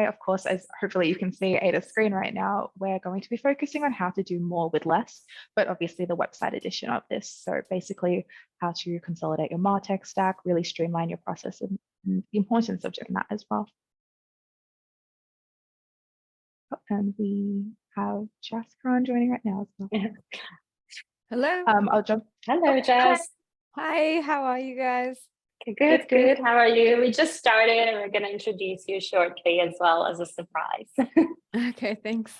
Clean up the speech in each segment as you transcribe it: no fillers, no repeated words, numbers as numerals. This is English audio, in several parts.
today, of course, as hopefully you can see Ada's screen right now, we're going to be focusing on how to do more with less, but obviously the website edition of this. So basically how to consolidate your MarTech stack, really streamline your process, and the importance of doing that as well. And we have Jaskron joining right now as well. Hello. I'll jump. Hello, Jess. Hi, how are you guys? Good. How are you? We just started and we're going to introduce you shortly as well as a surprise. Okay, thanks.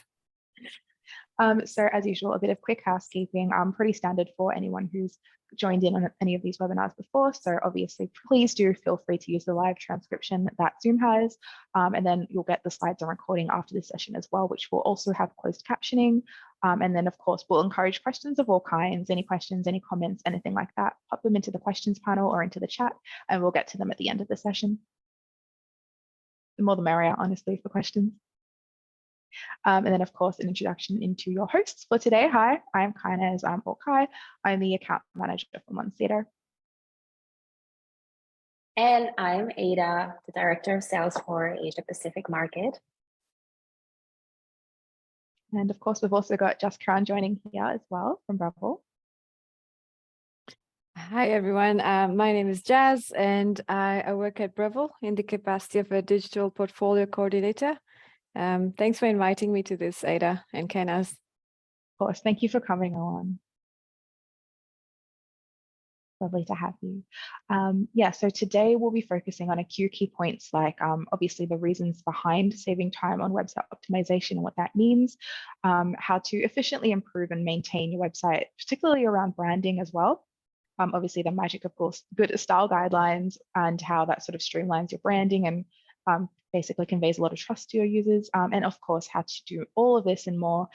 So as usual, a bit of quick housekeeping, pretty standard for anyone who's joined in on any of these webinars before. So obviously, please do feel free to use the live transcription that Zoom has. And then you'll get the slides on recording after this session as well, which will also have closed captioning. And then of course, we'll encourage questions of all kinds, any questions, any comments, anything like that, pop them into the questions panel or into the chat, and we'll get to them at the end of the session. The more the merrier, honestly, for questions. And then, of course, an introduction into your hosts for today. Hi, I'm Kainez or Kai. I'm the account manager for Monsido. And I'm Ada, the director of sales for Asia Pacific market. And of course, we've also got Jaskron joining here as well from Bravo. Hi, everyone. My name is Jazz, and I work at Bravo in the capacity of a digital portfolio coordinator. Thanks for inviting me to this, Ada and Kainez. Of course, thank you for coming on. Lovely to have you. Yeah, so today we'll be focusing on a few key points like obviously the reasons behind saving time on website optimization and what that means, how to efficiently improve and maintain your website, particularly around branding as well. Obviously the magic, of course, good style guidelines and how that sort of streamlines your branding and basically conveys a lot of trust to your users. And of course, how to do all of this and more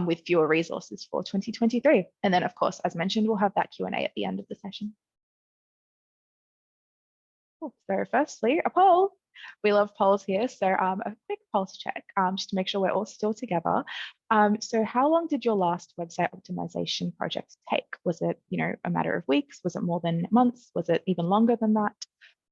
with fewer resources for 2023. And then of course, as mentioned, we'll have that Q&A at the end of the session. Cool. So firstly, a poll. We love polls here. So a quick pulse check just to make sure we're all still together. So how long did your last website optimization project take? Was it, a matter of weeks? Was it more than months? Was it even longer than that?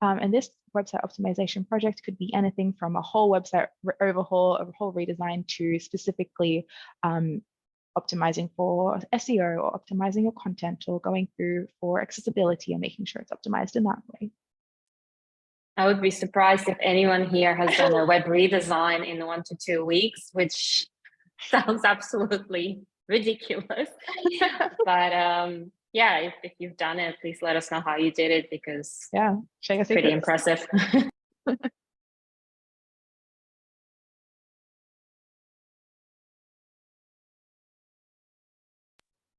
And this website optimization project could be anything from a whole website overhaul, a whole redesign, to specifically optimizing for SEO or optimizing your content or going through for accessibility and making sure it's optimized in that way. I would be surprised if anyone here has done a web redesign in 1 to 2 weeks, which sounds absolutely ridiculous. But yeah, if you've done it, please let us know how you did it, because yeah, it's pretty impressive.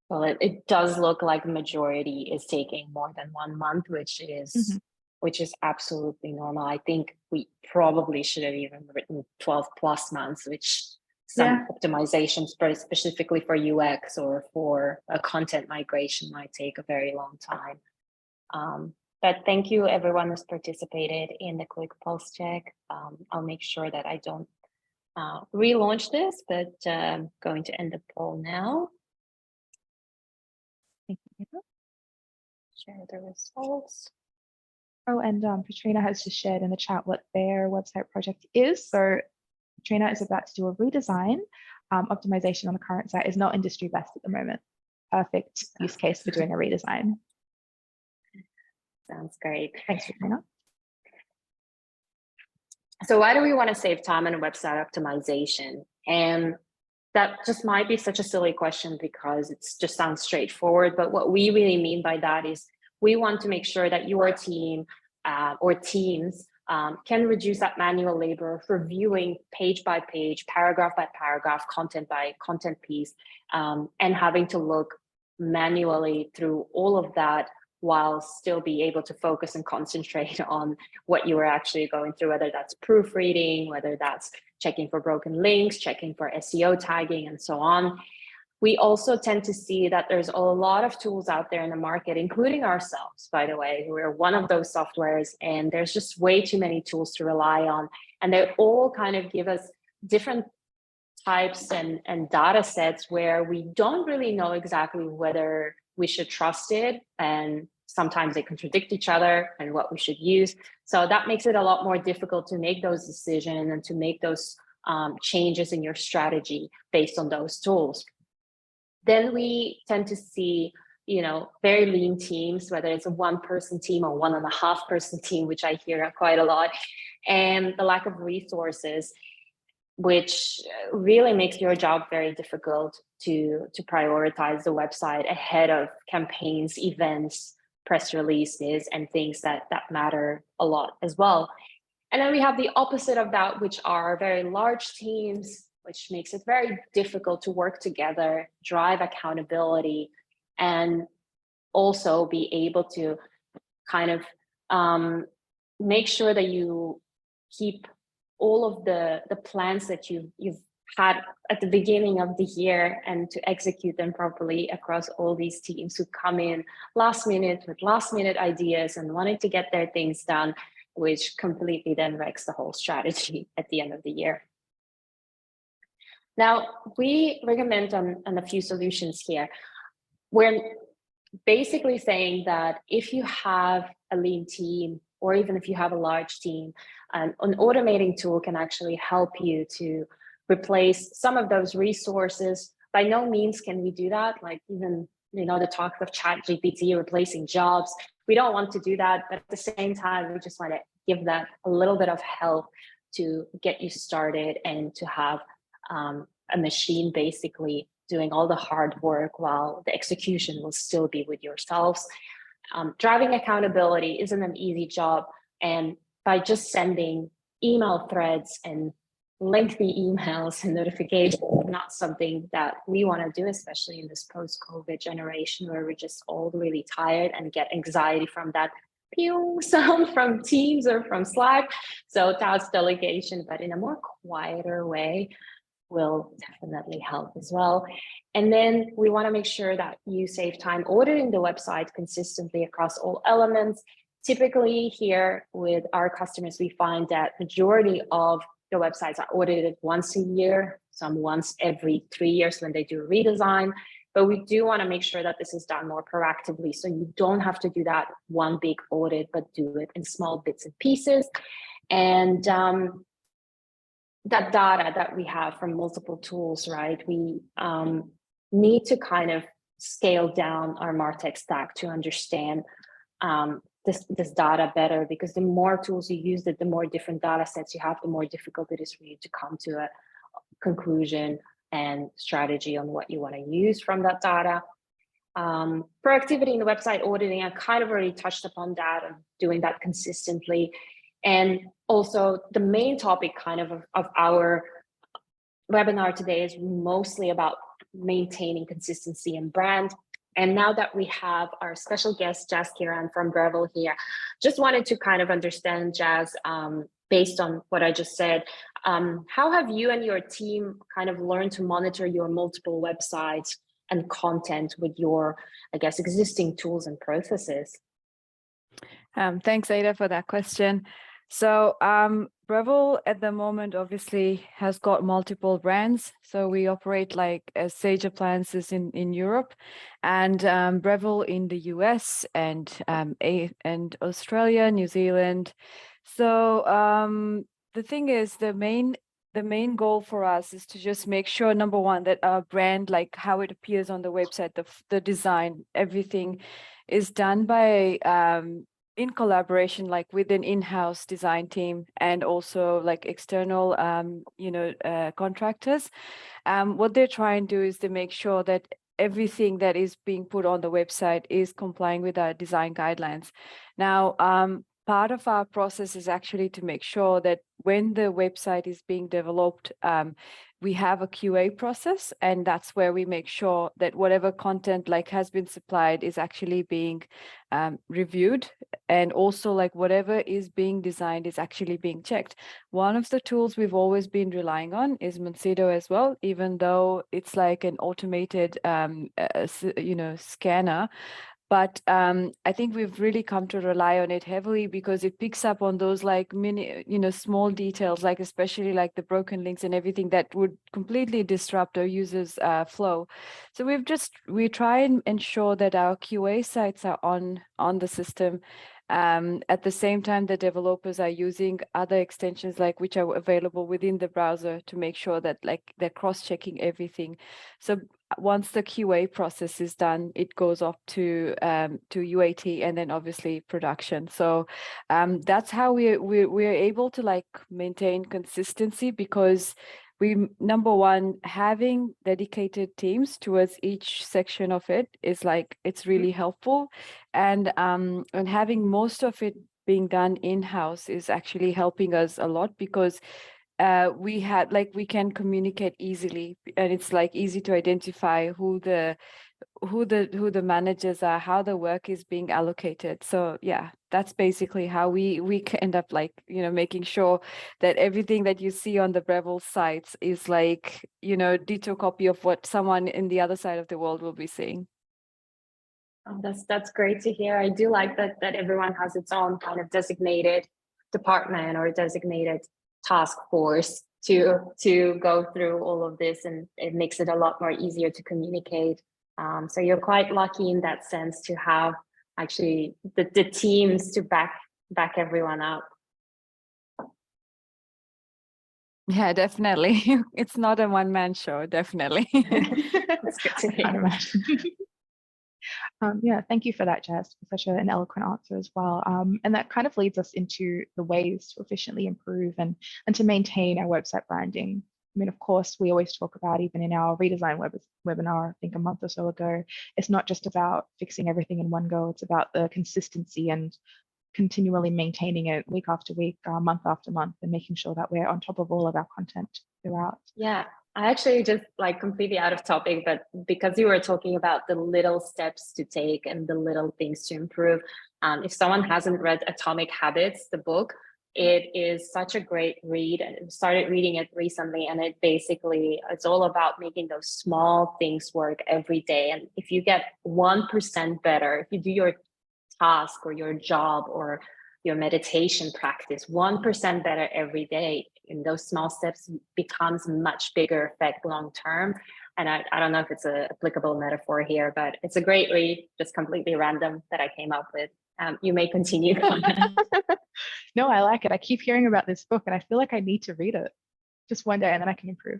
Well, it does look like the majority is taking more than 1 month, which is absolutely normal. I think we probably should have even written 12 plus months, which some optimizations specifically for UX or for a content migration might take a very long time. But thank you everyone who's participated in the quick pulse check. I'll make sure that I don't relaunch this, but I'm going to end the poll now. Thank you. Share the results. Oh, and Katrina has just shared in the chat what their website project is. So Katrina is about to do a redesign. Optimization on the current site is not industry best at the moment. Perfect use case for doing a redesign. Sounds great. Thanks, Katrina. So why do we want to save time on website optimization? And that just might be such a silly question because it just sounds straightforward. But what we really mean by that is we want to make sure that your team or teams can reduce that manual labor of reviewing page by page, paragraph by paragraph, content by content piece, and having to look manually through all of that while still be able to focus and concentrate on what you are actually going through, whether that's proofreading, whether that's checking for broken links, checking for SEO tagging, and so on. We also tend to see that there's a lot of tools out there in the market, including ourselves, by the way, who are one of those softwares, and there's just way too many tools to rely on. And they all kind of give us different types and data sets where we don't really know exactly whether we should trust it and sometimes they contradict each other and what we should use. So that makes it a lot more difficult to make those decisions and to make those changes in your strategy based on those tools. Then we tend to see, very lean teams, whether it's a 1-person team or 1.5-person team, which I hear quite a lot, and the lack of resources, which really makes your job very difficult to prioritize the website ahead of campaigns, events, press releases, and things that matter a lot as well. And then we have the opposite of that, which are very large teams, which makes it very difficult to work together, drive accountability, and also be able to kind of make sure that you keep all of the plans that you've had at the beginning of the year and to execute them properly across all these teams who come in last minute with last minute ideas and wanting to get their things done, which completely then wrecks the whole strategy at the end of the year. Now, we recommend on a few solutions here. We're basically saying that if you have a lean team, or even if you have a large team, an automating tool can actually help you to replace some of those resources. By no means can we do that, like even the talk of ChatGPT replacing jobs. We don't want to do that, but at the same time, we just want to give that a little bit of help to get you started and to have a machine basically doing all the hard work while the execution will still be with yourselves. Driving accountability isn't an easy job, and by just sending email threads and lengthy emails and notifications, not something that we want to do, especially in this post-COVID generation where we're just all really tired and get anxiety from that pew sound from Teams or from Slack. So task delegation, but in a more quieter way, will definitely help as well. And then we want to make sure that you save time auditing the website consistently across all elements. Typically here with our customers, we find that majority of the websites are audited once a year, some once every 3 years when they do a redesign. But we do want to make sure that this is done more proactively, so you don't have to do that one big audit, but do it in small bits and pieces. And that data that we have from multiple tools, right? We need to kind of scale down our MarTech stack to understand this data better, because the more tools you use, the more different data sets you have, the more difficult it is for you to come to a conclusion and strategy on what you want to use from that data. Proactivity in the website auditing, I kind of already touched upon that and doing that consistently. And also the main topic kind of our webinar today is mostly about maintaining consistency and brand. And now that we have our special guest, Jazz Kiran from Breville here, just wanted to kind of understand, Jazz, based on what I just said, how have you and your team kind of learned to monitor your multiple websites and content with your, I guess, existing tools and processes? Thanks, Ada, for that question. So Breville at the moment obviously has got multiple brands. So we operate like Sage Appliances in Europe, and Breville in the US and Australia, New Zealand. So the thing is, the main goal for us is to just make sure, number one, that our brand, like how it appears on the website, the design, everything is done by in collaboration, like with an in-house design team and also like external, contractors. What they're trying to do is to make sure that everything that is being put on the website is complying with our design guidelines. Now, part of our process is actually to make sure that when the website is being developed, we have a QA process, and that's where we make sure that whatever content like has been supplied is actually being reviewed, and also like whatever is being designed is actually being checked. One of the tools we've always been relying on is Monsido as well, even though it's like an automated, scanner. But I think we've really come to rely on it heavily because it picks up on those like small details, like especially like the broken links and everything that would completely disrupt our users' flow. So we try and ensure that our QA sites are on the system. At the same time, the developers are using other extensions like which are available within the browser to make sure that like they're cross-checking everything. So once the QA process is done, it goes off to UAT and then obviously production. So that's how we're able to like maintain consistency because number one, having dedicated teams towards each section of it is like it's really helpful, and having most of it being done in-house is actually helping us a lot because we can communicate easily, and it's like easy to identify who the managers are, how the work is being allocated. So yeah, that's basically how we end up like making sure that everything that you see on the Breville sites is like ditto copy of what someone in the other side of the world will be seeing. Oh, that's great to hear. I do like that everyone has its own kind of designated department or designated task force to go through all of this, and it makes it a lot more easier to communicate. So you're quite lucky in that sense to have actually the teams to back everyone up. Yeah, definitely. It's not a one-man show, definitely. That's good to hear. Yeah, thank you for that, Jess, for such an eloquent answer as well. And that kind of leads us into the ways to efficiently improve and to maintain our website branding. I mean, of course, we always talk about, even in our redesign webinar, I think a month or so ago, it's not just about fixing everything in one go. It's about the consistency and continually maintaining it week after week, month after month, and making sure that we're on top of all of our content throughout. Yeah, I actually just like completely out of topic, but because you were talking about the little steps to take and the little things to improve, if someone hasn't read Atomic Habits, the book, it is such a great read. I started reading it recently, and it's all about making those small things work every day. And if you get 1% better, if you do your task or your job or your meditation practice 1% better every day, in those small steps becomes much bigger effect long term. And I don't know if it's an applicable metaphor here, but it's a great read, just completely random, that I came up with. You may continue. No, I like it. I keep hearing about this book and I feel like I need to read it just one day and then I can improve.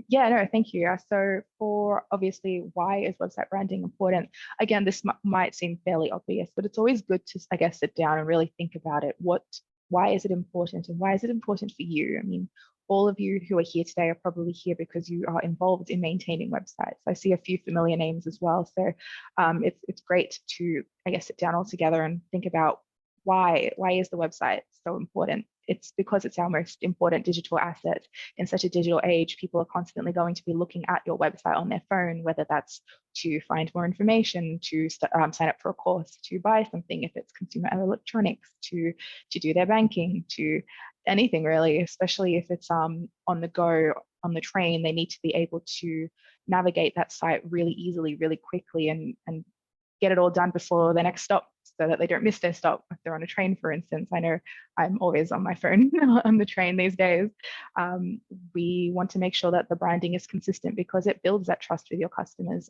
Yeah, no, thank you. So for obviously, why is website branding important? Again, this might seem fairly obvious, but it's always good to, I guess, sit down and really think about it. Why is it important, and why is it important for you? I mean, all of you who are here today are probably here because you are involved in maintaining websites. I see a few familiar names as well. So it's great to, I guess, sit down all together and think about why is the website so important? It's because it's our most important digital asset. In such a digital age, people are constantly going to be looking at your website on their phone, whether that's to find more information, to sign up for a course, to buy something if it's consumer electronics, to do their banking, to anything really, especially if it's on the go, on the train. They need to be able to navigate that site really easily, really quickly, and get it all done before the next stop, so that they don't miss their stop if they're on a train, for instance. I know I'm always on my phone on the train these days. We want to make sure that the branding is consistent because it builds that trust with your customers.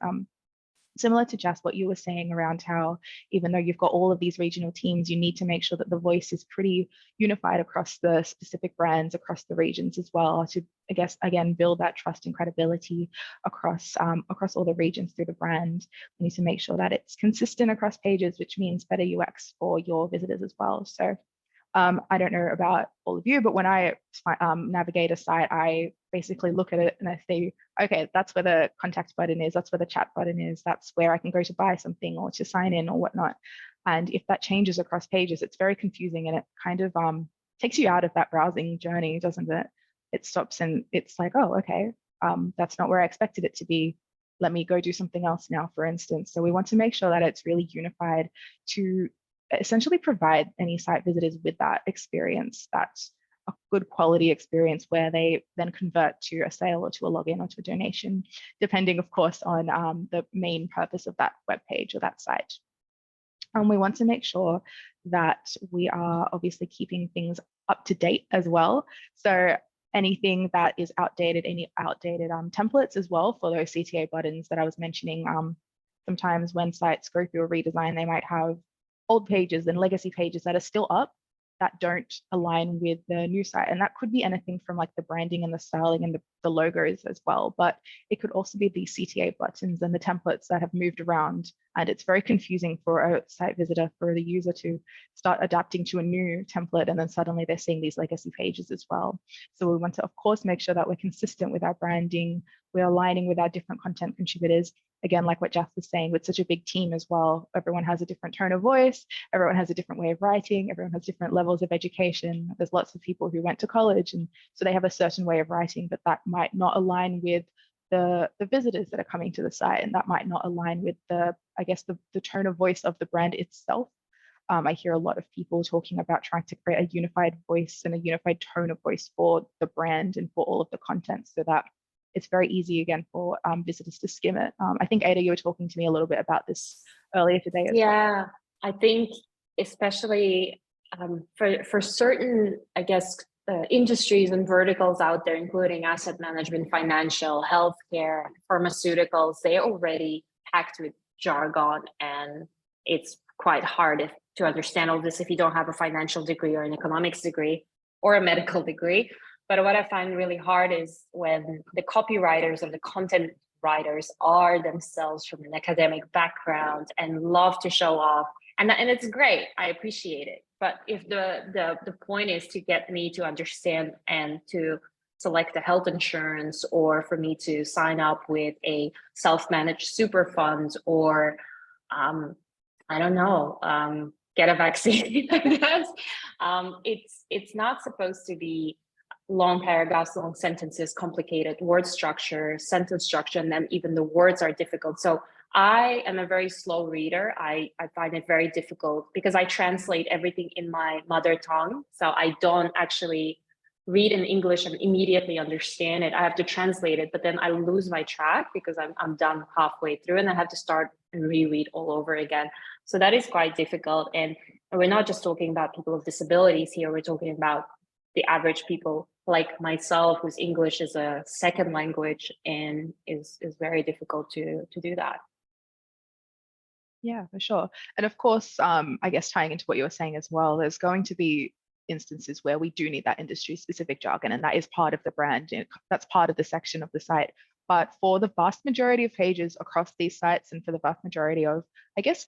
Similar to just what you were saying around how, even though you've got all of these regional teams, you need to make sure that the voice is pretty unified across the specific brands, across the regions as well, to, I guess, again, build that trust and credibility across all the regions through the brand. We need to make sure that it's consistent across pages, which means better UX for your visitors as well. So I don't know about all of you, but when I navigate a site, I basically look at it and I say, okay, that's where the contact button is, that's where the chat button is, that's where I can go to buy something or to sign in or whatnot. And if that changes across pages, it's very confusing, and it kind of takes you out of that browsing journey, doesn't it? It stops and it's like, oh, okay, that's not where I expected it to be. Let me go do something else now, for instance. So we want to make sure that it's really unified to essentially provide any site visitors with that experience that a good quality experience where they then convert to a sale or to a login or to a donation, depending, of course, on the main purpose of that web page or that site. And we want to make sure that we are obviously keeping things up to date as well. So anything that is outdated, any outdated templates as well for those CTA buttons that I was mentioning. Sometimes when sites go through a redesign, they might have old pages and legacy pages that are still up that don't align with the new site. And that could be anything from like the branding and the styling and the logos as well. But it could also be the CTA buttons and the templates that have moved around. And it's very confusing for a site visitor, for the user to start adapting to a new template. And then suddenly they're seeing these legacy pages as well. So we want to, of course, make sure that we're consistent with our branding. We're aligning with our different content contributors. Again, like what Jeff was saying, with such a big team as well, everyone has a different tone of voice, everyone has a different way of writing, everyone has different levels of education. There's lots of people who went to college, and so they have a certain way of writing, but that might not align with the visitors that are coming to the site, and that might not align with the, I guess, the tone of voice of the brand itself. I hear a lot of people talking about trying to create a unified voice and a unified tone of voice for the brand and for all of the content, so that it's very easy again for visitors to skim it. I think Ada, you were talking to me a little bit about this earlier today as well. Yeah, I think especially for certain, I guess, industries and verticals out there, including asset management, financial, healthcare, pharmaceuticals, they're already packed with jargon, and it's quite hard to understand all this if you don't have a financial degree or an economics degree or a medical degree. But what I find really hard is when the copywriters or the content writers are themselves from an academic background and love to show off. And it's great. I appreciate it. But if the point is to get me to understand and to select a health insurance, or for me to sign up with a self-managed super fund, or I don't know, get a vaccine, I guess. It's not supposed to be long paragraphs, long sentences, complicated word structure, sentence structure, and then even the words are difficult. So I am a very slow reader. I find it very difficult because I translate everything in my mother tongue. So I don't actually read in English and immediately understand it. I have to translate it, but then I lose my track because I'm done halfway through and I have to start and reread all over again. So that is quite difficult. And we're not just talking about people with disabilities here. We're talking about the average people like myself, whose English is a second language and is very difficult to do that. Yeah, for sure. And of course, I guess tying into what you were saying as well, there's going to be instances where we do need that industry specific jargon, and that is part of the brand. That's part of the section of the site. But for the vast majority of pages across these sites, and for the vast majority of, I guess,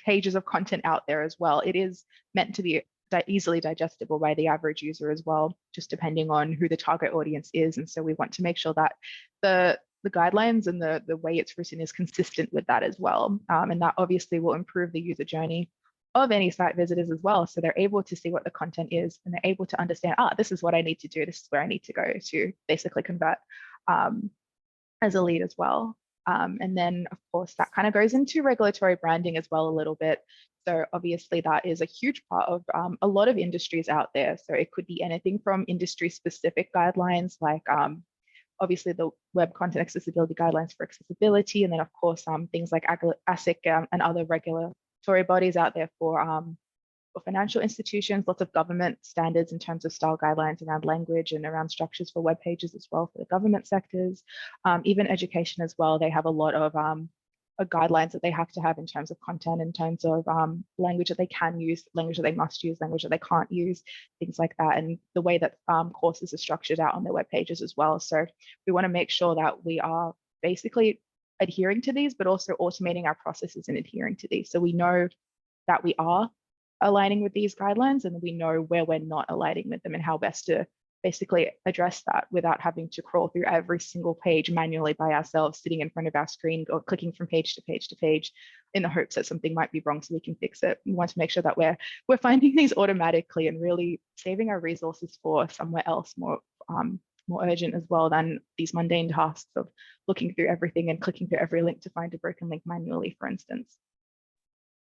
pages of content out there as well, it is meant to be easily digestible by the average user as well, just depending on who the target audience is. And so we want to make sure that the guidelines and the way it's written is consistent with that as well. And that obviously will improve the user journey of any site visitors as well. So they're able to see what the content is, and they're able to understand, this is what I need to do. This is where I need to go to basically convert as a lead as well. And then, of course, that kind of goes into regulatory branding as well a little bit. So obviously that is a huge part of a lot of industries out there. So it could be anything from industry specific guidelines, like obviously the Web Content Accessibility Guidelines for accessibility, and then of course things like ASIC and other regulatory bodies out there for financial institutions, lots of government standards in terms of style guidelines around language and around structures for web pages as well for the government sectors. Even education as well, they have a lot of guidelines that they have to have in terms of content, in terms of language that they can use, language that they must use, language that they can't use, things like that, and the way that courses are structured out on their web pages as well. So we want to make sure that we are basically adhering to these, but also automating our processes in adhering to these. So we know that we are aligning with these guidelines, and we know where we're not aligning with them and how best to basically address that without having to crawl through every single page manually by ourselves, sitting in front of our screen or clicking from page to page to page in the hopes that something might be wrong so we can fix it. We want to make sure that we're finding these automatically and really saving our resources for somewhere else more urgent as well than these mundane tasks of looking through everything and clicking through every link to find a broken link manually, for instance.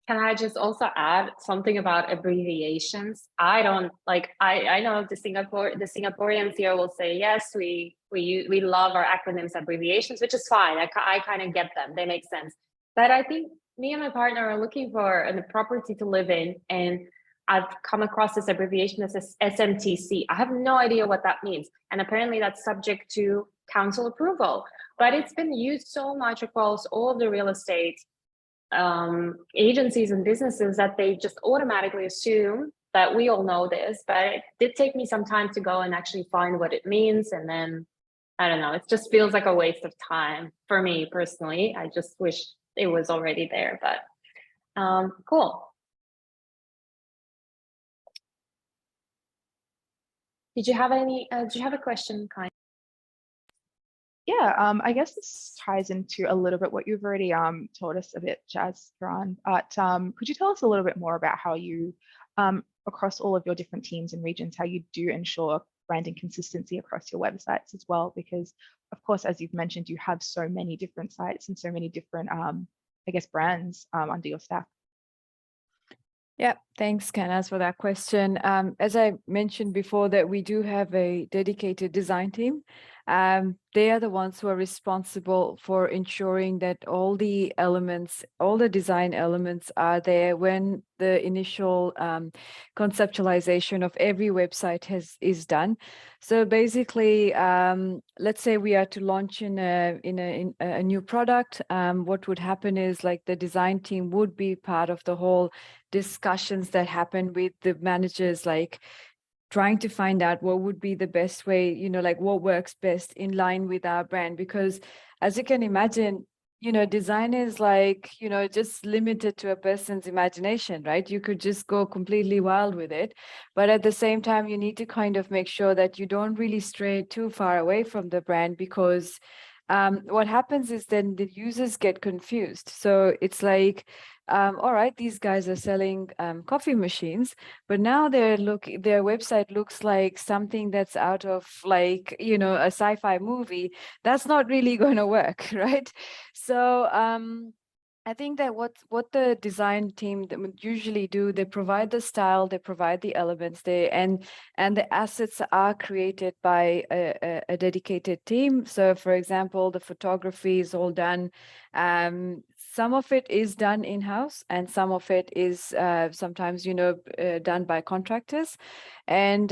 Can I just also add something about abbreviations? I don't like. I know the Singaporeans here will say yes. We love our acronyms, abbreviations, which is fine. I kind of get them. They make sense. But I think me and my partner are looking for a property to live in, and I've come across this abbreviation that says SMTC. I have no idea what that means, and apparently that's subject to council approval. But it's been used so much across all of the real estate agencies and businesses that they just automatically assume that we all know this. But it did take me some time to go and actually find what it means. And then, I don't know, it just feels like a waste of time for me personally. I just wish it was already there, but cool. Did you have a question, Kai? Yeah, I guess this ties into a little bit what you've already told us a bit, Jazran, but could you tell us a little bit more about how you, across all of your different teams and regions, how you do ensure branding consistency across your websites as well? Because of course, as you've mentioned, you have so many different sites and so many different, I guess, brands under your staff. Yeah, thanks, Canaz, for that question. As I mentioned before, that we do have a dedicated design team. They are the ones who are responsible for ensuring that all the elements, all the design elements are there when the initial conceptualization of every website is done. So basically, let's say we are to launch in a new product. What would happen is like the design team would be part of the whole discussions that happen with the managers, like trying to find out what would be the best way, you know, like what works best in line with our brand. Because as you can imagine, you know, design is like, you know, just limited to a person's imagination, right? You could just go completely wild with it. But at the same time, you need to kind of make sure that you don't really stray too far away from the brand, because what happens is then the users get confused. So it's like, all right, these guys are selling coffee machines, but now their website looks like something that's out of like, you know, a sci-fi movie. That's not really going to work, right? So I think that what the design team would usually do, they provide the style, they provide the elements, and the assets are created by a dedicated team. So, for example, the photography is all done. Some of it is done in-house, and some of it is sometimes, you know, done by contractors. And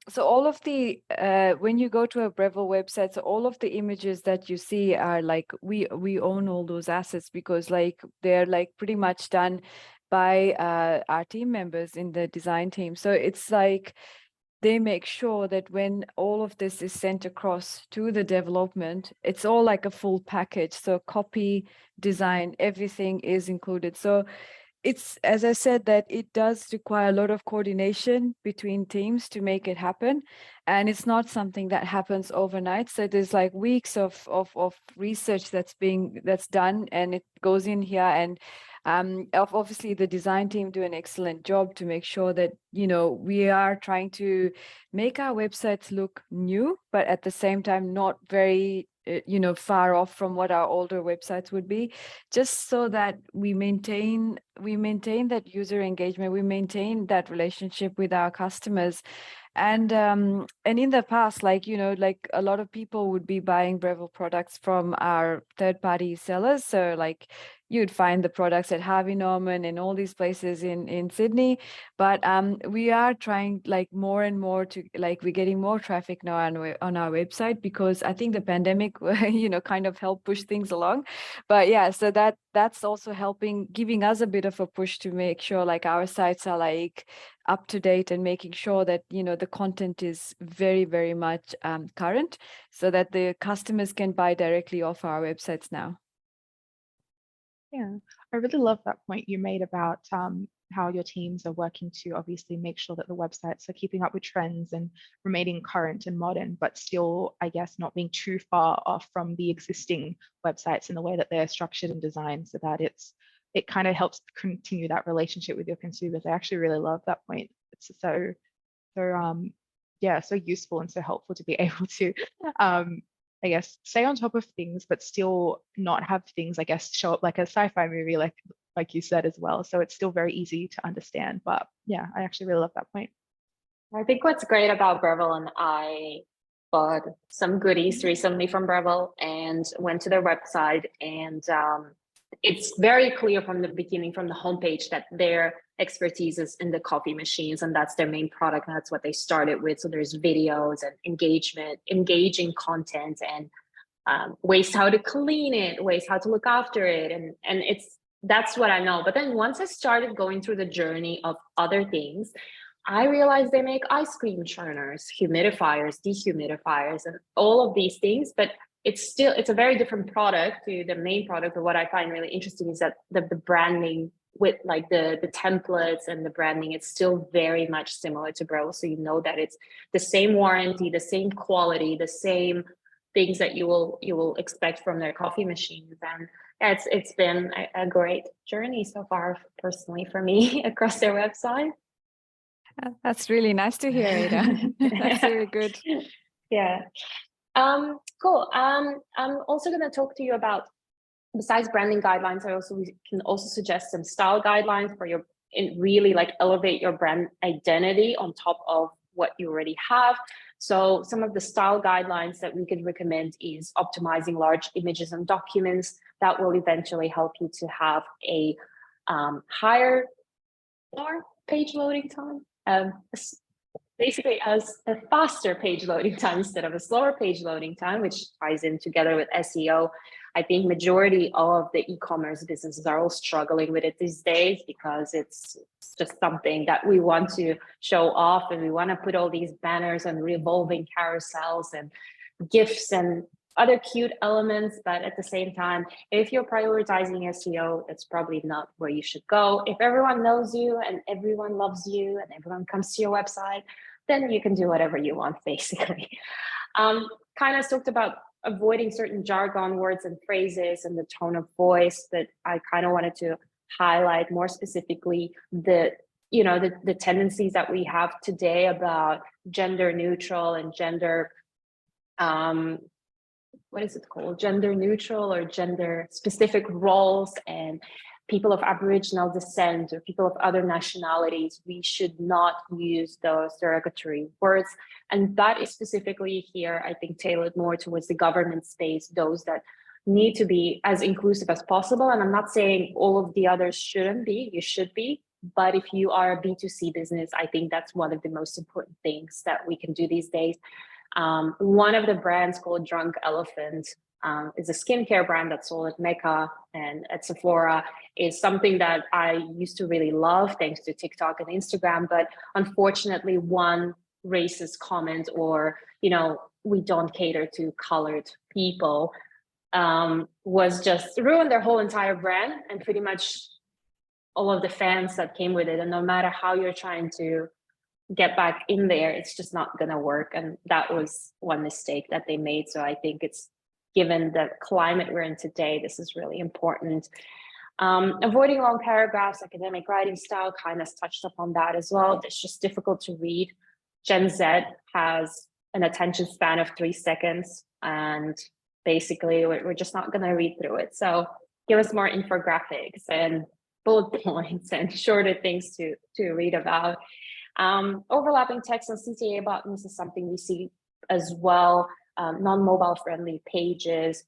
so all of the, when you go to a Breville website, so all of the images that you see are like, we own all those assets, because like they're like pretty much done by our team members in the design team. So it's like, they make sure that when all of this is sent across to the development, it's all like a full package. So copy, design, everything is included. So it's, as I said, that it does require a lot of coordination between teams to make it happen. And it's not something that happens overnight. So there's like weeks of research that's done, and it goes in here. And obviously the design team do an excellent job to make sure that, you know, we are trying to make our websites look new, but at the same time, not very you know, far off from what our older websites would be, just so that we maintain that user engagement, we maintain that relationship with our customers. And in the past, like, you know, like a lot of people would be buying Breville products from our third-party sellers. So like you'd find the products at Harvey Norman and all these places in Sydney. But we are trying like more and more to, like, we're getting more traffic now on our website, because I think the pandemic, you know, kind of helped push things along. But yeah, so that's also helping, giving us a bit of a push to make sure like our sites are like up to date, and making sure that, you know, the content is very, very much current, so that the customers can buy directly off our websites now. Yeah, I really love that point you made about how your teams are working to obviously make sure that the websites are keeping up with trends and remaining current and modern, but still, I guess, not being too far off from the existing websites in the way that they're structured and designed, so that it kind of helps continue that relationship with your consumers. I actually really love that point. It's so yeah, so useful and so helpful to be able to I guess stay on top of things, but still not have things, I guess, show up like a sci-fi movie, like like you said as well. So it's still very easy to understand. But yeah, I actually really love that point. I think what's great about Breville, and I bought some goodies recently from Breville and went to their website, and it's very clear from the beginning, from the homepage, that their expertise is in the coffee machines, and that's their main product, and that's what they started with. So there's videos and engaging content, and ways how to clean it, ways how to look after it, and that's what I know. But then once I started going through the journey of other things, I realized they make ice cream churners, humidifiers, dehumidifiers, and all of these things, but it's a very different product to the main product. But what I find really interesting is that the branding with like the templates and the branding, it's still very much similar to Breville. So you know that it's the same warranty, the same quality, the same things that you will expect from their coffee machines. And it's been a great journey so far, personally, for me across their website. That's really nice to hear, Ada. That's really good. Yeah. Cool. I'm also going to talk to you about, besides branding guidelines, we can also suggest some style guidelines for really like elevate your brand identity on top of what you already have. So some of the style guidelines that we could recommend is optimizing large images and documents. That will eventually help you to have a higher or page loading time. Basically as a faster page loading time instead of a slower page loading time, which ties in together with SEO. I think majority of the e-commerce businesses are all struggling with it these days, because it's just something that we want to show off, and we want to put all these banners and revolving carousels and GIFs and other cute elements. But at the same time, if you're prioritizing SEO, that's probably not where you should go. If everyone knows you and everyone loves you and everyone comes to your website, then you can do whatever you want, basically. Kind of talked about avoiding certain jargon words and phrases and the tone of voice, that I kind of wanted to highlight more specifically the tendencies that we have today about gender neutral and gender, what is it called? Gender neutral or gender specific roles, and people of Aboriginal descent or people of other nationalities. We should not use those derogatory words. And that is specifically here, I think, tailored more towards the government space, those that need to be as inclusive as possible. And I'm not saying all of the others shouldn't be, you should be. But if you are a B2C business, I think that's one of the most important things that we can do these days. One of the brands called Drunk Elephant is a skincare brand that's sold at Mecca and at Sephora, is something that I used to really love thanks to TikTok and Instagram. But unfortunately, one racist comment, or, we don't cater to colored people, was just ruined their whole entire brand and pretty much all of the fans that came with it. And no matter how you're trying to get back in there, it's just not going to work. And that was one mistake that they made. So I think it's, given the climate we're in today, this is really important. Avoiding long paragraphs, academic writing style, kind of touched upon that as well. It's just difficult to read. Gen Z has an attention span of 3 seconds, and basically we're just not going to read through it. So give us more infographics and bullet points and shorter things to read about. Overlapping text and CTA buttons is something we see as well. Non-mobile friendly pages,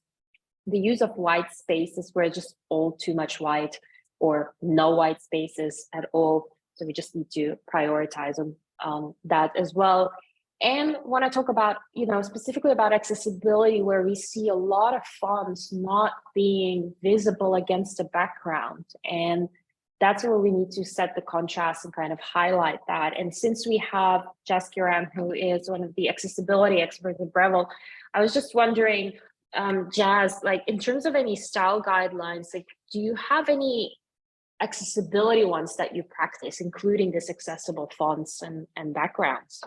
the use of white spaces where it's just all too much white or no white spaces at all. So we just need to prioritize on that as well. And want to talk about, specifically about accessibility, where we see a lot of fonts not being visible against the background. And that's where we need to set the contrast and kind of highlight that. And since we have Jess Kiran, who is one of the accessibility experts at Breville, I was just wondering, Jazz, like in terms of any style guidelines, like do you have any accessibility ones that you practice, including this accessible fonts and backgrounds?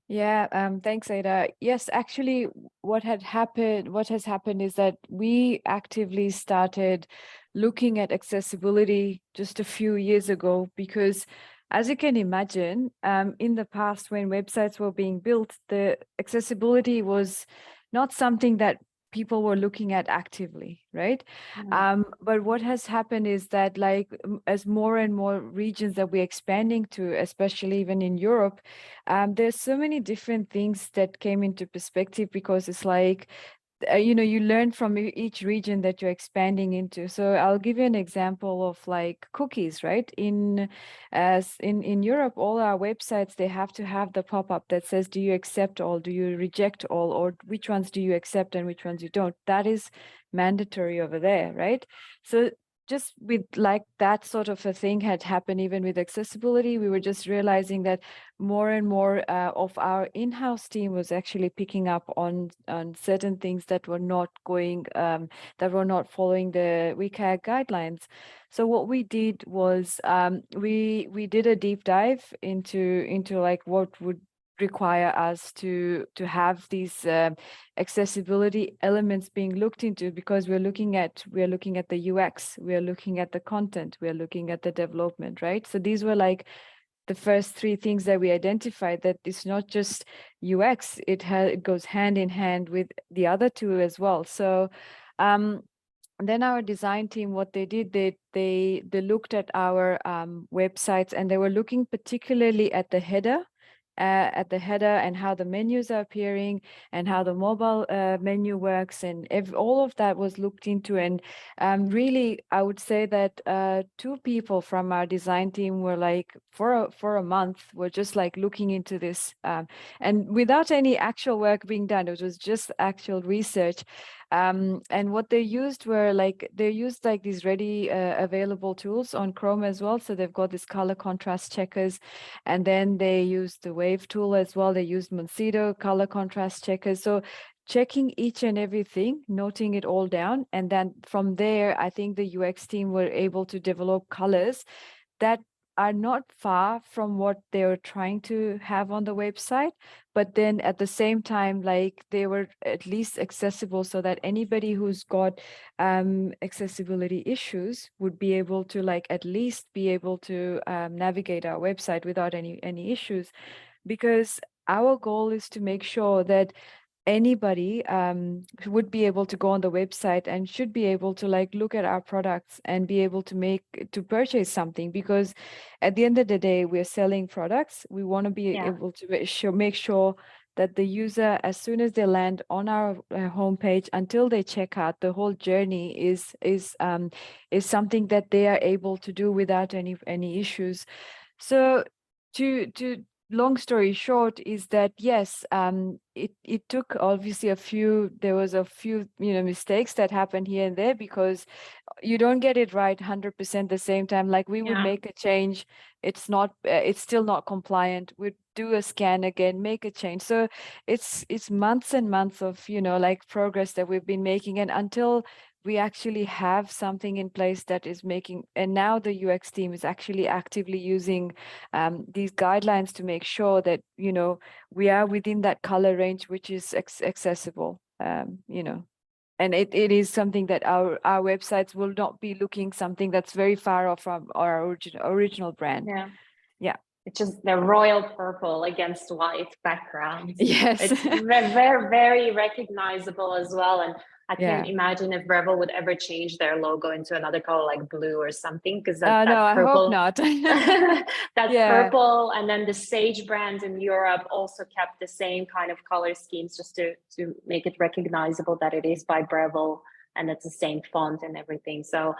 Yeah, thanks, Ada. Yes, actually, what has happened is that we actively started looking at accessibility just a few years ago, because as you can imagine, in the past when websites were being built, the accessibility was not something that people were looking at actively, right? But what has happened is that like as more and more regions that we're expanding to, especially even in Europe, there's so many different things that came into perspective, because it's like you learn from each region that you're expanding into. So I'll give you an example of like cookies, right? In Europe, all our websites, they have to have the pop-up that says, do you accept all, do you reject all, or which ones do you accept and which ones you don't? That is mandatory over there, right? So just with like that sort of a thing had happened even with accessibility, we were just realizing that more and more of our in-house team was actually picking up on certain things that were not going, that were not following the WCAG guidelines. So what we did was we did a deep dive into like what would require us to have these accessibility elements being looked into, because we're looking at the UX, we're looking at the content, we're looking at the development, right? So these were like the first three things that we identified, that it's not just UX, it goes hand in hand with the other two as well. So then our design team, what they did, they looked at our websites, and they were looking particularly at the header, and how the menus are appearing, and how the mobile menu works, and all of that was looked into. And really, I would say that 2 people from our design team were like, for a month, were just like looking into this, and without any actual work being done. It was just actual research. And what they used were these ready available tools on Chrome as well. So they've got this color contrast checkers, and then they used the Wave tool as well. They used Monsido color contrast checkers. So checking each and everything, noting it all down. And then from there, I think the UX team were able to develop colors that are not far from what they were trying to have on the website, but then at the same time, like they were at least accessible, so that anybody who's got accessibility issues would be able to like at least be able to navigate our website without any issues. Because our goal is to make sure that anybody would be able to go on the website and should be able to like look at our products and be able to purchase something, because at the end of the day, we're selling products. We want to be able to make sure that the user, as soon as they land on our homepage until they check out, the whole journey is something that they are able to do without any issues. So to long story short is that yes, it took obviously there was a few mistakes that happened here and there, because you don't get it right 100% the same time. Like we would make a change, it's still not compliant, we'd do a scan again, make a change. So it's months and months of like progress that we've been making, and until we actually have something in place that is making, and now the UX team is actually actively using these guidelines to make sure that we are within that color range which is accessible, and it is something that our websites will not be looking something that's very far off from our original brand. Yeah. It's just the royal purple against white background. Yes. It's very, very recognizable as well. And I can't imagine if Breville would ever change their logo into another color like blue or something, because that no, purple, I hope not. that purple, and then the Sage brand in Europe also kept the same kind of color schemes just to make it recognizable that it is by Breville and it's the same font and everything. So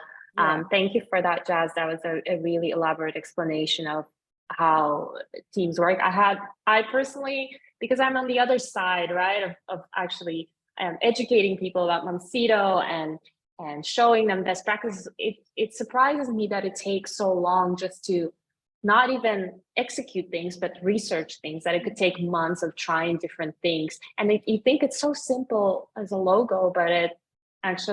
thank you for that, Jazz. That was a really elaborate explanation of how teams work. I personally, because I'm on the other side, right, of actually educating people about Monsido and showing them best practices, it surprises me that it takes so long just to not even execute things, but research things, that it could take months of trying different things. And you think it's so simple as a logo, but it's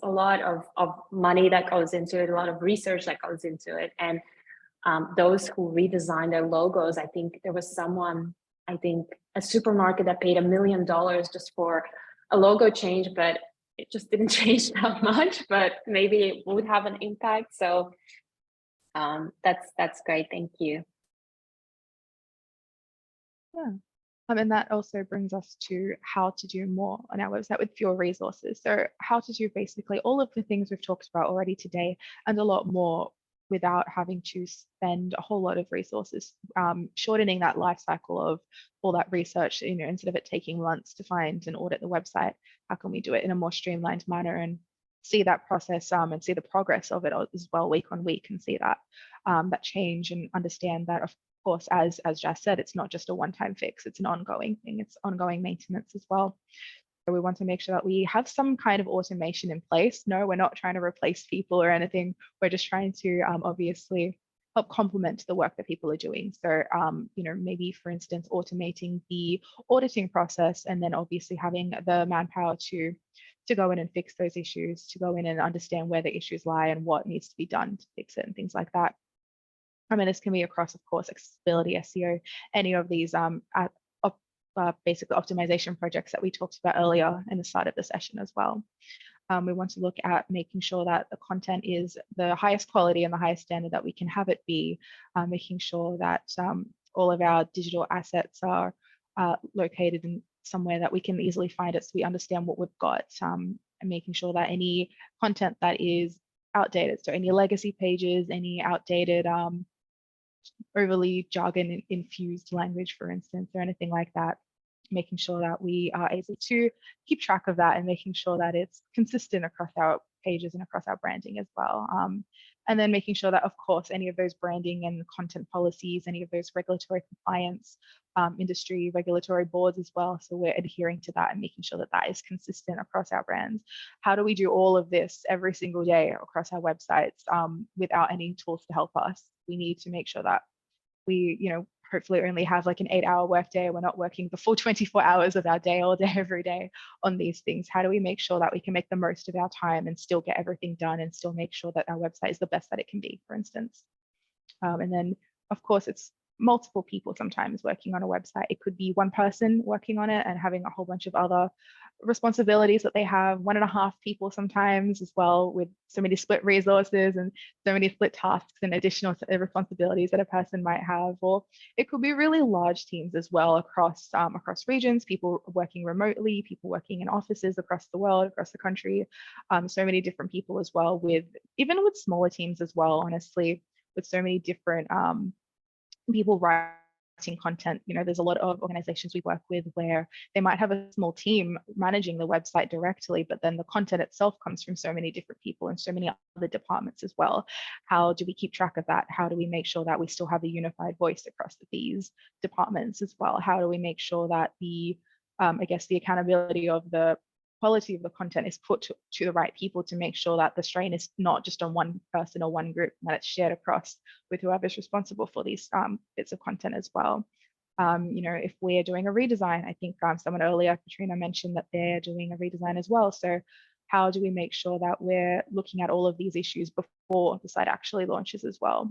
a lot of money that goes into it, a lot of research that goes into it. And those who redesigned their logos, I think there was a supermarket that paid $1 million just for a logo change, but it just didn't change that much, but maybe it would have an impact. So that's great. Thank you. Yeah. And that also brings us to how to do more on our website with fewer resources. So how to do basically all of the things we've talked about already today and a lot more without having to spend a whole lot of resources, shortening that life cycle of all that research, instead of it taking months to find and audit the website, how can we do it in a more streamlined manner and see that process and see the progress of it as well week on week, and see that that change, and understand that, of course, as Jess said, it's not just a one-time fix, it's an ongoing thing, it's ongoing maintenance as well. So we want to make sure that we have some kind of automation in place. No, we're not trying to replace people or anything. We're just trying to obviously help complement the work that people are doing. So, maybe, for instance, automating the auditing process, and then obviously having the manpower to go in and fix those issues, to go in and understand where the issues lie and what needs to be done to fix it and things like that. I mean, this can be across, of course, accessibility, SEO, any of these basically optimization projects that we talked about earlier in the start of the session as well. We want to look at making sure that the content is the highest quality and the highest standard that we can have it be, making sure that all of our digital assets are located in somewhere that we can easily find it, so we understand what we've got, and making sure that any content that is outdated, so any legacy pages, any outdated overly jargon infused language, for instance, or anything like that, making sure that we are able to keep track of that and making sure that it's consistent across our pages and across our branding as well. And then making sure that, of course, any of those branding and content policies, any of those regulatory compliance, industry regulatory boards as well, so we're adhering to that and making sure that that is consistent across our brands. How do we do all of this every single day across our websites without any tools to help us? We need to make sure that we, hopefully only have like an 8-hour workday. We're not working the full 24 hours of our day all day, every day on these things. How do we make sure that we can make the most of our time and still get everything done and still make sure that our website is the best that it can be, for instance? And then, of course, it's multiple people sometimes working on a website. It could be one person working on it and having a whole bunch of other responsibilities that they have, 1.5 people sometimes as well, with so many split resources and so many split tasks and additional responsibilities that a person might have. Or it could be really large teams as well across regions, people working remotely, people working in offices across the world, across the country, so many different people as well, even with smaller teams as well, honestly, with so many different people writing content. There's a lot of organizations we work with where they might have a small team managing the website directly, but then the content itself comes from so many different people and so many other departments as well. How do we keep track of that? How do we make sure that we still have a unified voice across these departments as well? How do we make sure that the accountability of the quality of the content is put to the right people, to make sure that the strain is not just on one person or one group, that it's shared across with whoever's responsible for these bits of content as well. If we're doing a redesign, I think someone earlier, Katrina, mentioned that they're doing a redesign as well. So how do we make sure that we're looking at all of these issues before the site actually launches as well?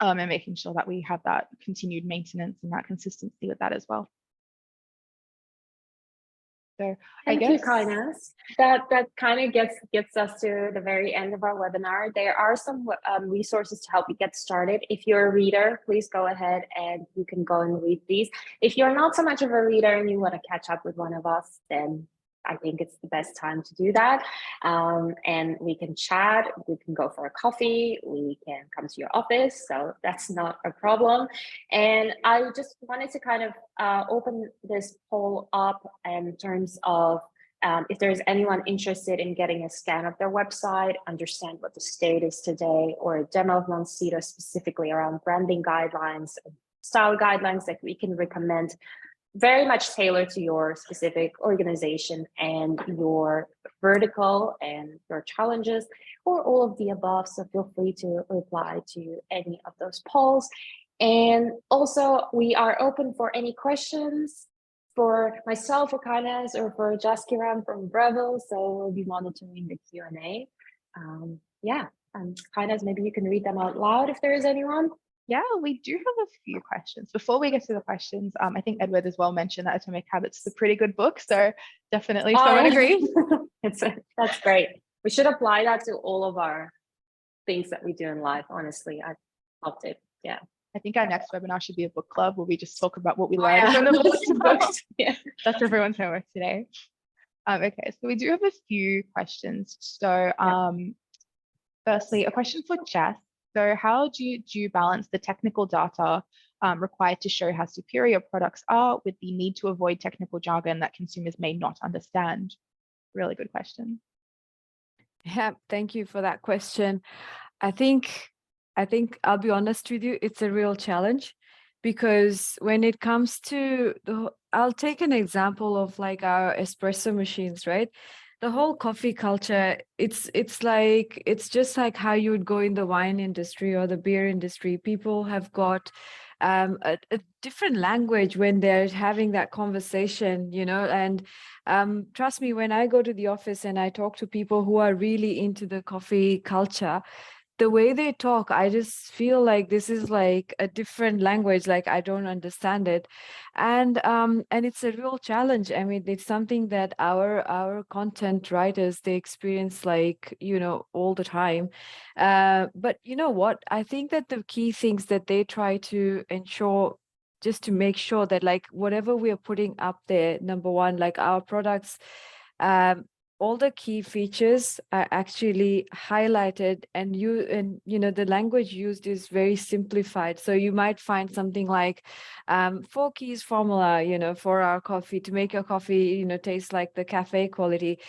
And making sure that we have that continued maintenance and that consistency with that as well. So Thank you, Kainas. That kind of gets us to the very end of our webinar. There are some resources to help you get started. If you're a reader, please go ahead and you can go and read these. If you're not so much of a reader and you want to catch up with one of us, then I think it's the best time to do that. And we can chat, we can go for a coffee, we can come to your office, so that's not a problem. And I just wanted to kind of open this poll up in terms of if there's anyone interested in getting a scan of their website, understand what the state is today, or a demo of Monsido specifically around branding guidelines, style guidelines that we can recommend, very much tailored to your specific organization and your vertical and your challenges, or all of the above. So feel free to reply to any of those polls. And also, we are open for any questions for myself, or Kainas, or for Jaskiram from Breville. So we'll be monitoring the Q&A. Kainas, maybe you can read them out loud if there is anyone. Yeah, we do have a few questions. Before we get to the questions, I think Edward as well mentioned that Atomic Habits is a pretty good book, so definitely someone agrees. That's great. We should apply that to all of our things that we do in life. Honestly, I loved it. Yeah. I think our next webinar should be a book club where we just talk about what we learned from the books. Yeah. That's everyone's homework today. Okay, so we do have a few questions. So firstly, a question for Jess. So how do you balance the technical data required to show how superior products are with the need to avoid technical jargon that consumers may not understand? Really good question. Yeah, thank you for that question. I think I'll be honest with you, it's a real challenge, because when it comes to I'll take an example of like our espresso machines, right? The whole coffee culture, it's just like how you would go in the wine industry or the beer industry. People have got a different language when they're having that conversation, and trust me, when I go to the office and I talk to people who are really into the coffee culture, the way they talk, I just feel like this is like a different language, like I don't understand it. And it's a real challenge. I mean, it's something that our content writers, they experience like, all the time. But you know what? I think that the key things that they try to ensure, just to make sure that like whatever we are putting up there, number one, like our products, all the key features are actually highlighted, and the language used is very simplified. So you might find something like 4 keys formula, for our coffee to make your coffee, taste like the cafe quality.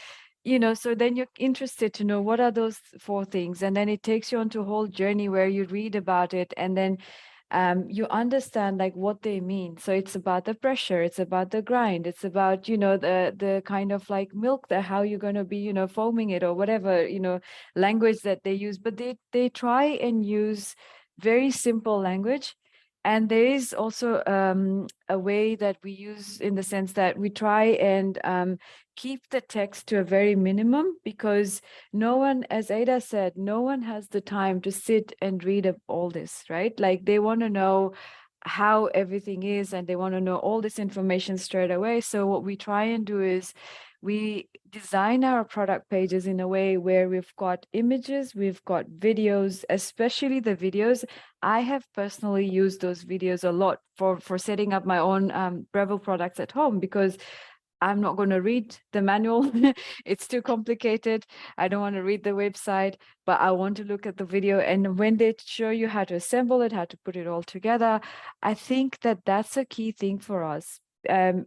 So then you're interested to know what are those 4 things, and then it takes you onto a whole journey where you read about it, and then you understand like what they mean. So it's about the pressure, it's about the grind, it's about the kind of like milk, that how you're going to be foaming it or whatever language that they use. But they try and use very simple language. And there is also a way that we use, in the sense that we try and keep the text to a very minimum, because no one, as Ada said, no one has the time to sit and read up all this, right? Like they want to know how everything is, and they want to know all this information straight away. So what we try and do is we design our product pages in a way where we've got images, we've got videos, especially the videos. I have personally used those videos a lot for setting up my own Breville products at home, because I'm not going to read the manual. It's too complicated. I don't want to read the website, but I want to look at the video. And when they show you how to assemble it, how to put it all together, I think that that's a key thing for us. And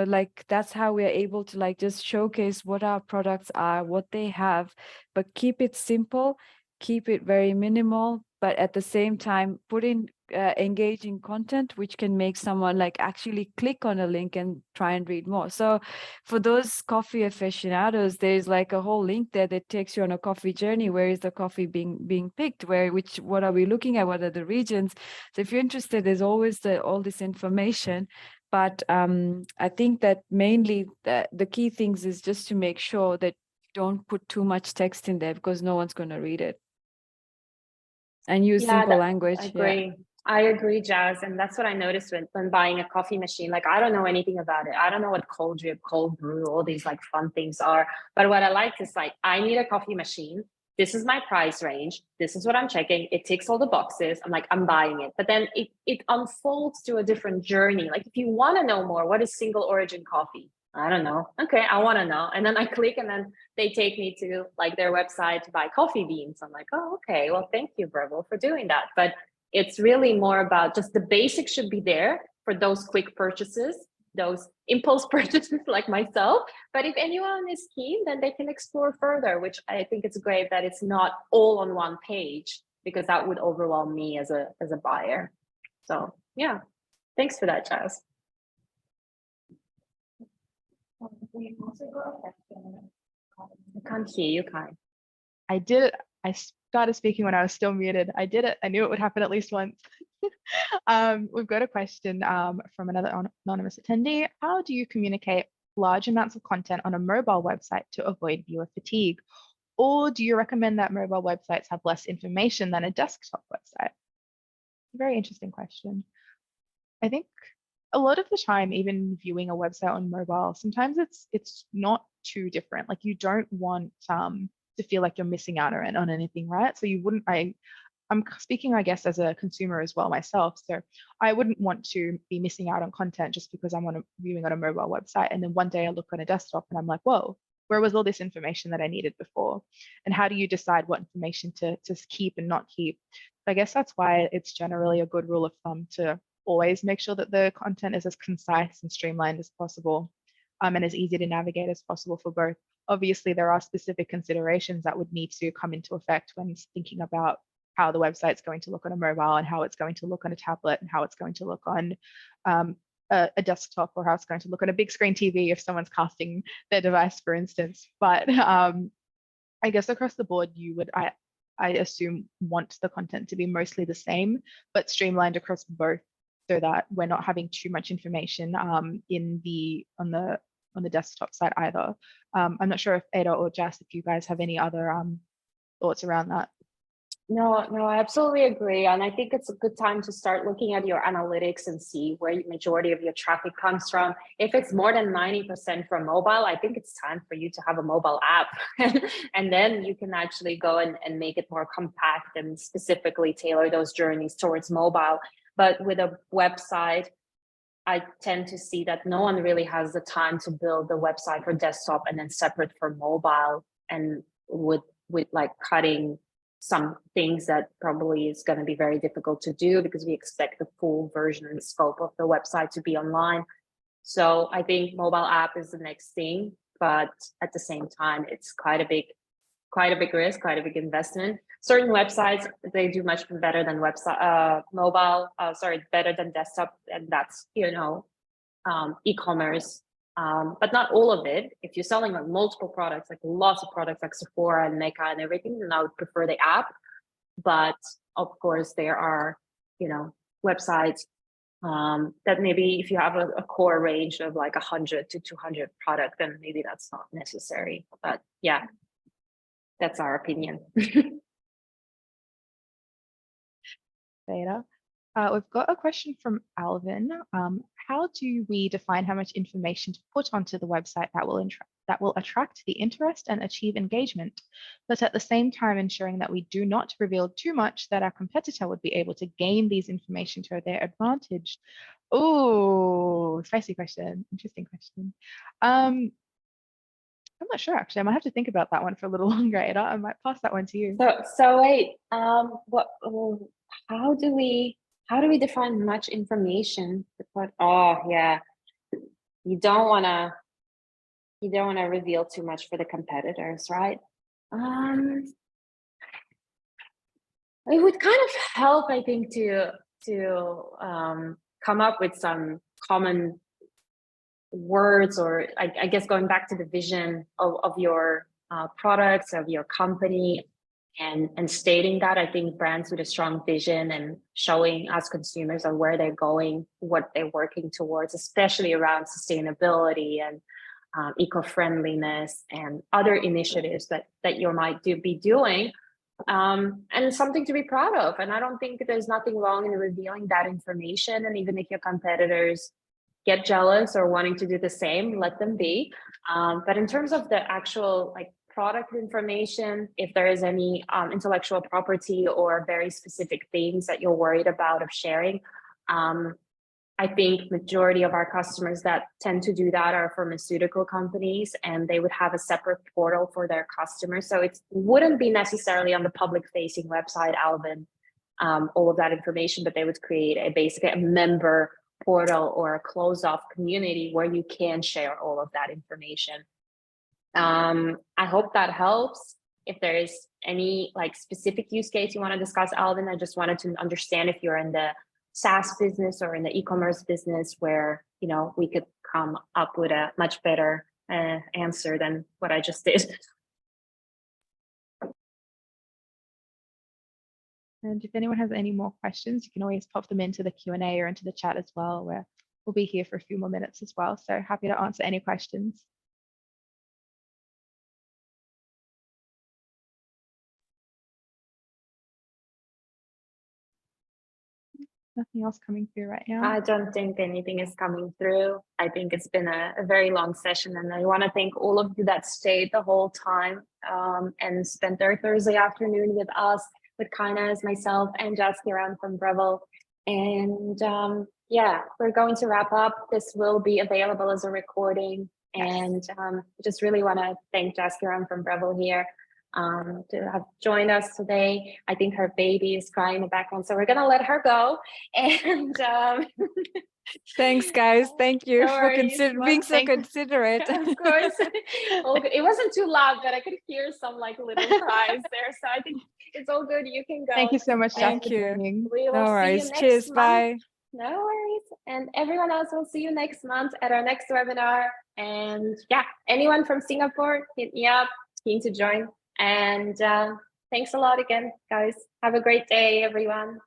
like that's how we're able to like just showcase what our products are, what they have, but keep it simple, keep it very minimal, but at the same time put in engaging content which can make someone like actually click on a link and try and read more. So for those coffee aficionados, there's like a whole link there that takes you on a coffee journey. Where is the coffee being picked, what are we looking at, what are the regions? So if you're interested, there's always all this information. But I think that mainly the key things is just to make sure that you don't put too much text in there, because no one's going to read it. And use simple language. I agree. I agree, Jazz. And that's what I noticed when buying a coffee machine. Like, I don't know anything about it. I don't know what cold drip, cold brew, all these like fun things are. But what I like is like, I need a coffee machine. This is my price range. This is what I'm checking. It ticks all the boxes. I'm like, I'm buying it. But then it unfolds to a different journey. Like if you want to know more, what is single origin coffee? I don't know. Okay, I want to know. And then I click, and then they take me to like their website to buy coffee beans. I'm like, oh, okay. Well, thank you, Breville, for doing that. But it's really more about just the basics should be there for those quick purchases, those impulse purchases like myself. But if anyone is keen, then they can explore further, which I think it's great that it's not all on one page, because that would overwhelm me as a buyer. So yeah, thanks for that, Jazz. We also got a question. I can't hear you, Kai. I did it. I started speaking when I was still muted. I did it. I knew it would happen at least once. We've got a question from another anonymous attendee. How do you communicate large amounts of content on a mobile website to avoid viewer fatigue? Or do you recommend that mobile websites have less information than a desktop website? Very interesting question. I think a lot of the time, even viewing a website on mobile, sometimes it's not too different. Like you don't want to feel like you're missing out on anything, right? So you wouldn't. I'm speaking, I guess, as a consumer as well myself. So I wouldn't want to be missing out on content just because I'm viewing on a mobile website. And then one day I look on a desktop and I'm like, whoa, where was all this information that I needed before? And how do you decide what information to keep and not keep? I guess that's why it's generally a good rule of thumb to always make sure that the content is as concise and streamlined as possible, and as easy to navigate as possible for both. Obviously, there are specific considerations that would need to come into effect when thinking about how the website's going to look on a mobile and how it's going to look on a tablet and how it's going to look on a desktop, or how it's going to look on a big screen TV if someone's casting their device, for instance. But I guess across the board, you would, I assume, want the content to be mostly the same, but streamlined across both, so that we're not having too much information on the desktop side either. I'm not sure if Ada or Jess, if you guys have any other thoughts around that. No, I absolutely agree. And I think it's a good time to start looking at your analytics and see where the majority of your traffic comes from. If it's more than 90% from mobile, I think it's time for you to have a mobile app. And then you can actually go and make it more compact and specifically tailor those journeys towards mobile. But with a website, I tend to see that no one really has the time to build the website for desktop and then separate for mobile, and with like cutting some things that probably is going to be very difficult to do because we expect the full version and scope of the website to be online. So I think mobile app is the next thing, but at the same time, it's quite a big risk, quite a big investment. Certain websites, they do much better than better than desktop, and that's, e-commerce. But not all of it. If you're selling like multiple products, like lots of products like Sephora and Mecca and everything, then I would prefer the app. But of course, there are, websites that maybe if you have a core range of like 100 to 200 product, then maybe that's not necessary. But yeah, that's our opinion. Beta. We've got a question from Alvin. How do we define how much information to put onto the website that will attract the interest and achieve engagement, but at the same time ensuring that we do not reveal too much that our competitor would be able to gain these information to their advantage? Oh, spicy question. Interesting question. I'm not sure, actually. I might have to think about that one for a little longer, Ada. I might pass that one to you. So wait, how do we define much information? Oh yeah, you don't want to reveal too much for the competitors, right? It would kind of help, I think, to come up with some common words, or I guess going back to the vision of your products, of your company, and stating that. I think brands with a strong vision and showing us consumers on where they're going, what they're working towards, especially around sustainability and eco-friendliness and other initiatives that you might be doing, and something to be proud of. And I don't think there's nothing wrong in revealing that information. And even if your competitors get jealous or wanting to do the same, let them be. But in terms of the actual product information, if there is any intellectual property or very specific things that you're worried about of sharing, I think majority of our customers that tend to do that are pharmaceutical companies, and they would have a separate portal for their customers. So it wouldn't be necessarily on the public facing website, Alvin, all of that information, but they would create basically a member portal or a closed off community where you can share all of that information. I hope that helps. If there is any specific use case you want to discuss, Alvin, I just wanted to understand if you're in the SaaS business or in the e-commerce business where, we could come up with a much better answer than what I just did. And if anyone has any more questions, you can always pop them into the Q&A or into the chat as well, where we'll be here for a few more minutes as well. So happy to answer any questions. Nothing else coming through right now. I don't think anything is coming through. I think it's been a very long session, and I want to thank all of you that stayed the whole time and spent their Thursday afternoon with us. with Kainas, myself, and Jaskiran from Breville. And yeah, we're going to wrap up. This will be available as a recording. And just really want to thank Jaskiran from Breville here to have joined us today. I think her baby is crying in the background, so we're going to let her go. And thanks, guys. Thank you no for worries. being so considerate. Of course. All good. It wasn't too loud, but I could hear some like little cries there. So I think it's all good. You can go. Thank you so much, Jess, Thank for you. joining. We will No see worries. you next Cheers. month. Bye. No worries. And everyone else will see you next month at our next webinar. And yeah, anyone from Singapore, hit me up, keen to join. And thanks a lot again, guys. Have a great day, everyone.